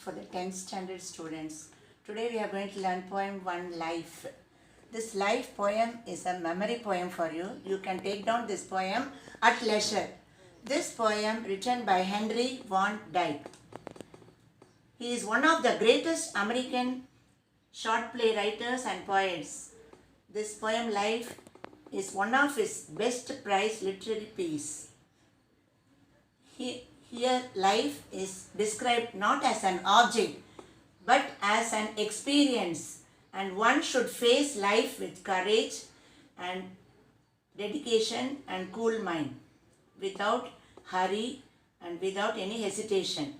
for the 10th standard students. Today we are going to learn poem 1, Life. This life poem is a memory poem for you. You can take down this poem at leisure. This poem written by Henry van Dyke. He is one of the greatest American short play writers and poets. This poem Life is one of his best prized literary pieces. Here life is described not as an object but as an experience, and one should face life with courage and dedication and cool mind, without hurry and without any hesitation.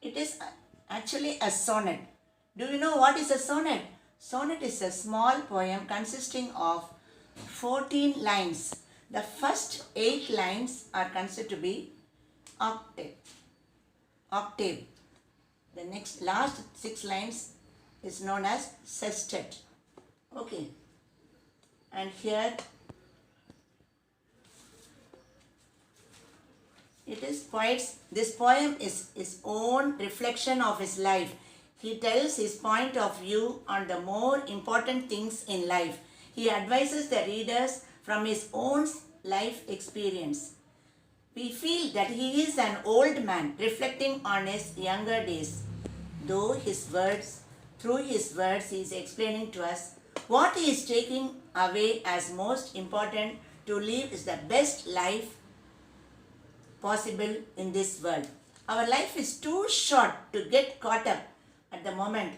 It is actually a sonnet. Do you know what is a sonnet? Sonnet is a small poem consisting of 14 lines. The first 8 lines are considered to be octave. The next last 6 lines is known as sestet. Okay. And here it is quite, this poem is his own reflection of his life. He tells his point of view on the more important things in life. He advises the readers from his own life experience. We feel that he is an old man reflecting on his younger days. Through his words, he is explaining to us what he is taking away as most important to live is the best life possible in this world. Our life is too short to get caught up at the moment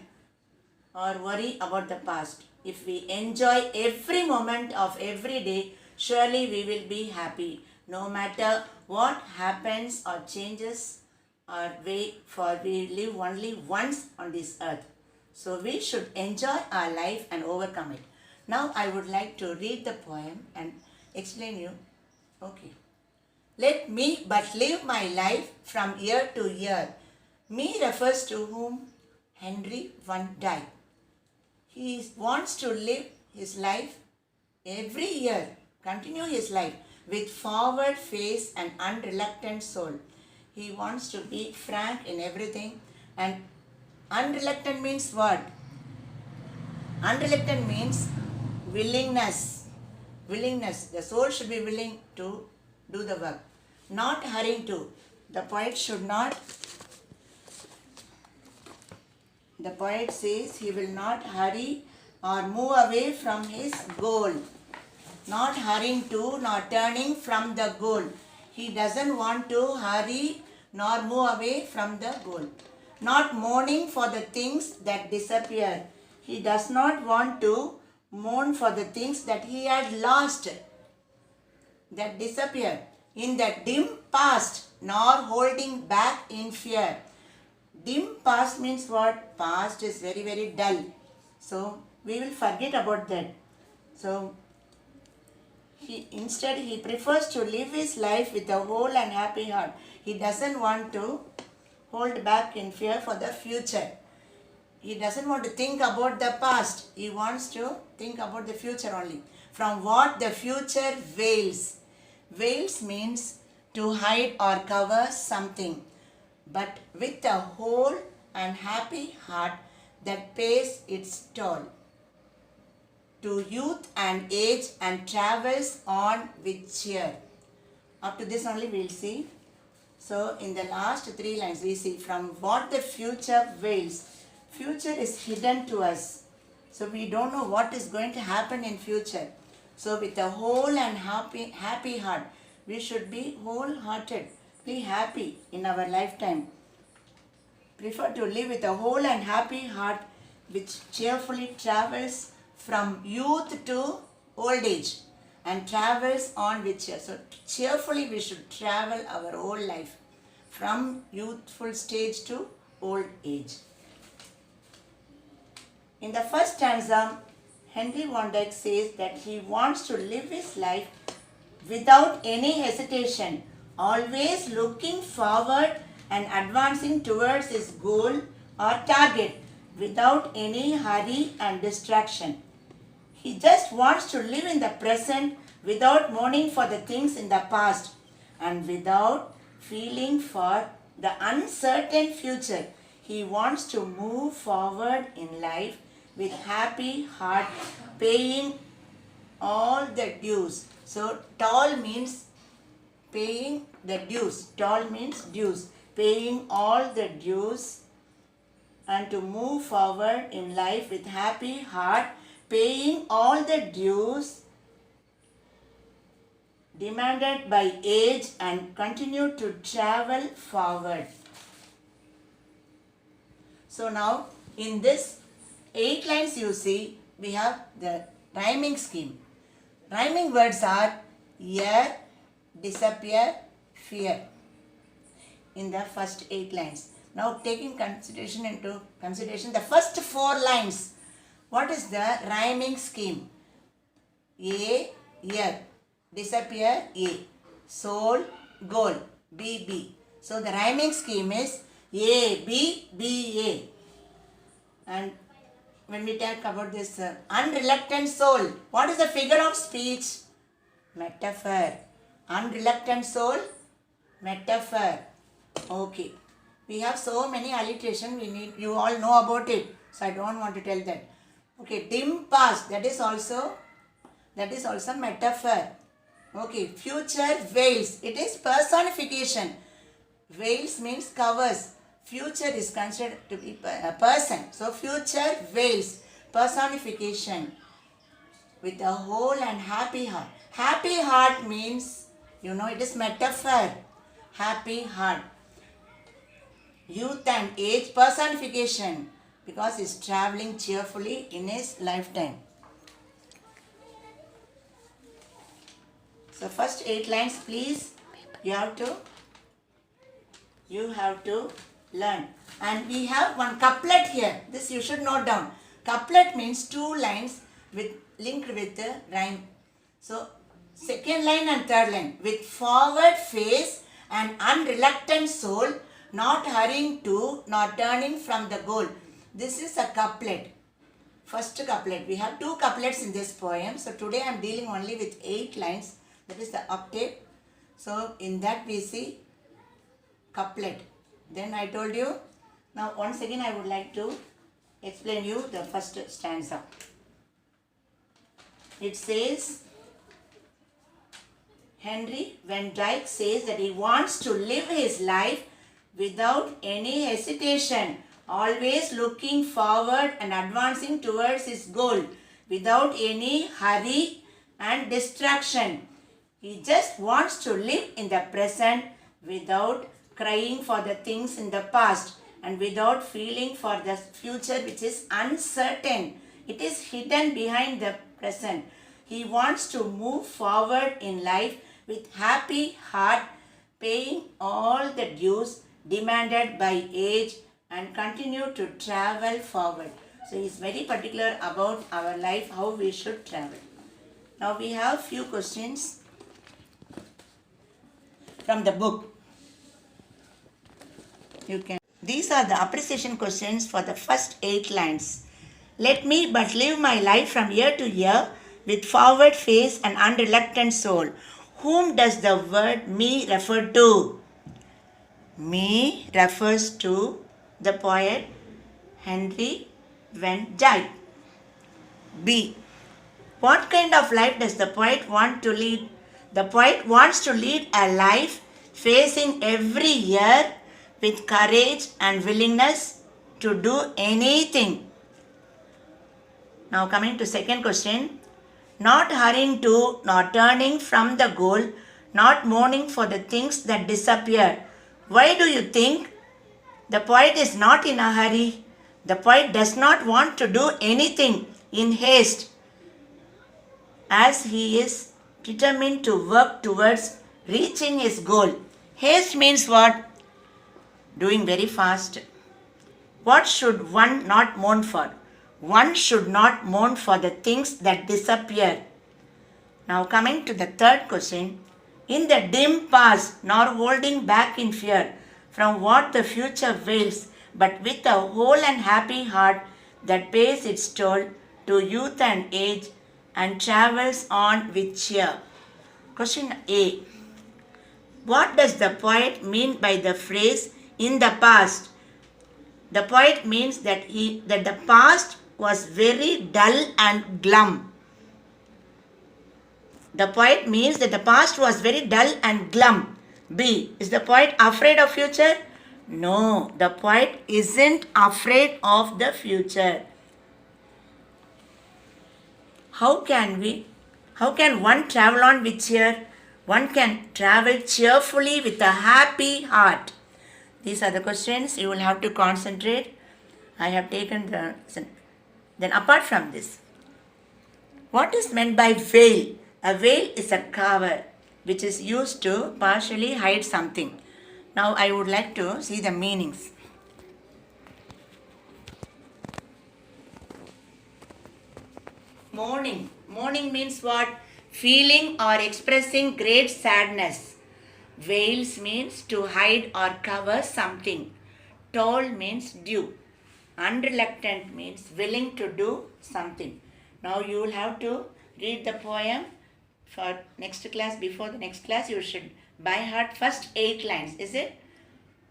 or worry about the past. If we enjoy every moment of every day, surely we will be happy, no matter what happens or changes our way, for we live only once on this earth. So we should enjoy our life and overcome it. Now I would like to read the poem and explain you. Okay. Let me but live my life from year to year. Me refers to whom? Henry van Dyke. He wants to live his life every year, continue his life with forward face and unreluctant soul. He wants to be frank in everything, and unreluctant means what? Unreluctant means willingness. Willingness. The soul should be willing to do the work, not hurrying to. The poet says he will not hurry or move away from his goal. Not hurrying to, nor turning from the goal. He doesn't want to hurry nor move away from the goal. Not mourning for the things that disappear. He does not want to mourn for the things that he had lost, that disappear in the dim past, nor holding back in fear. Dim past means what? Past is very, very dull. So we will forget about that. So instead he prefers to live his life with a whole and happy heart. He doesn't want to hold back in fear for the future. He doesn't want to think about the past. He wants to think about the future only. From what the future veils. Veils means to hide or cover something, but with a whole and happy heart that pays its toll to youth and age and travels on with cheer. Up to this only we will see. So in the last 3 lines we see from what the future veils. Future is hidden to us. So we don't know what is going to happen in future. So with a whole and happy heart, we should be wholehearted, be happy in our lifetime. Prefer to live with a whole and happy heart which cheerfully travels from youth to old age and travels on with cheer. So cheerfully we should travel our whole life from youthful stage to old age. In the first stanza, Henry van Dyke says that he wants to live his life without any hesitation, always looking forward and advancing towards his goal or target without any hurry and distraction. He just wants to live in the present without mourning for the things in the past and without feeling for the uncertain future. He wants to move forward in life with happy heart, paying all the dues. So toll means paying the dues. Toll means dues. Paying all the dues and to move forward in life with happy heart, paying all the dues demanded by age and continue to travel forward. So now in this 8 lines you see we have the rhyming scheme. Rhyming words are year, disappear, fear in the first 8 lines. Now taking into consideration the first 4 lines. What is the rhyming scheme? A, year, disappear, A, soul, goal, B, B. So the rhyming scheme is A, B, B, A. And when we talk about this unreluctant soul, what is the figure of speech? Metaphor. Unreluctant soul, metaphor. Okay. We have so many alliteration. You all know about it. So I don't want to tell that. Okay. Dim past. That is also metaphor. Okay. Future veils. It is personification. Veils means covers. Future is considered to be a person. So future veils, personification with a whole and happy heart. Happy heart means, it is metaphor. Happy heart. Youth and age, personification, because he is traveling cheerfully in his lifetime. So first 8 lines, please, you have to learn. And we have one couplet here. This you should note down. Couplet means 2 lines linked with the rhyme. So second line and third line. With forward face and unreluctant soul, not hurrying to, nor turning from the goal. This is a couplet. First couplet. We have 2 couplets in this poem. So today I am dealing only with 8 lines. That is the octave. So in that we see couplet. Then I told you. Now once again I would like to explain you the first stanza. It says, Henry Van Dyke says that he wants to live his life without any hesitation, always looking forward and advancing towards his goal, without any hurry and distraction. He just wants to live in the present without crying for the things in the past and without feeling for the future which is uncertain. It is hidden behind the present. He wants to move forward in life with happy heart, paying all the dues demanded by age and continue to travel forward. So he is very particular about our life, how we should travel. Now we have few questions from the book. These are the appreciation questions for the first 8 lines. Let me but live my life from year to year with forward face and unreluctant soul. Whom does the word me refer to? Me refers to the poet Henry Van Dyke. B. What kind of life does the poet want to lead? The poet wants to lead a life facing every year with courage and willingness to do anything. Now coming to second question. Not hurrying to, nor turning from the goal, not mourning for the things that disappear. Why do you think? The poet is not in a hurry. The poet does not want to do anything in haste, as he is determined to work towards reaching his goal. Haste means what? Doing very fast. What should one not mourn for? One should not mourn for the things that disappear. Now coming to the third question. In the dim past, nor holding back in fear from what the future wails, but with a whole and happy heart that pays its toll to youth and age and travels on with cheer. Question A. What does the poet mean by the phrase in the past? The poet means that the past was very dull and glum. The poet means that the past was very dull and glum. B. Is the poet afraid of future? No, the poet isn't afraid of the future. How can one travel on with cheer? One can travel cheerfully with a happy heart. These are the questions you will have to concentrate. I have taken the. Then apart from this, what is meant by veil? A veil is a cover which is used to partially hide something. Now I would like to see the meanings. Mourning. Mourning means what? Feeling or expressing great sadness. Veils means to hide or cover something. Toll means due. Unreluctant means willing to do something. Now you will have to read the poem for next class. Before the next class, you should by heart first 8 lines. Is it?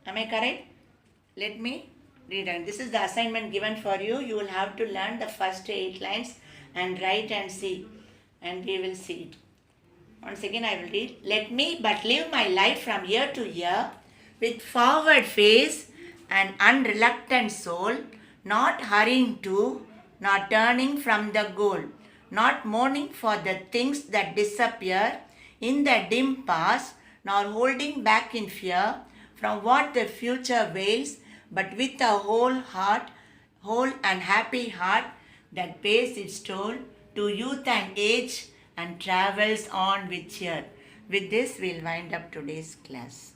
Am I correct? Let me read it. This is the assignment given for you. You will have to learn the first 8 lines and write and see. And we will see it. Once again I will read. Let me but live my life from year to year with forward face and unreluctant soul, not hurrying to, not turning from the goal, not mourning for the things that disappear in the dim past, nor holding back in fear from what the future wails, but with a whole and happy heart that pays its toll to youth and age and travels on with cheer. With this, we'll wind up today's class.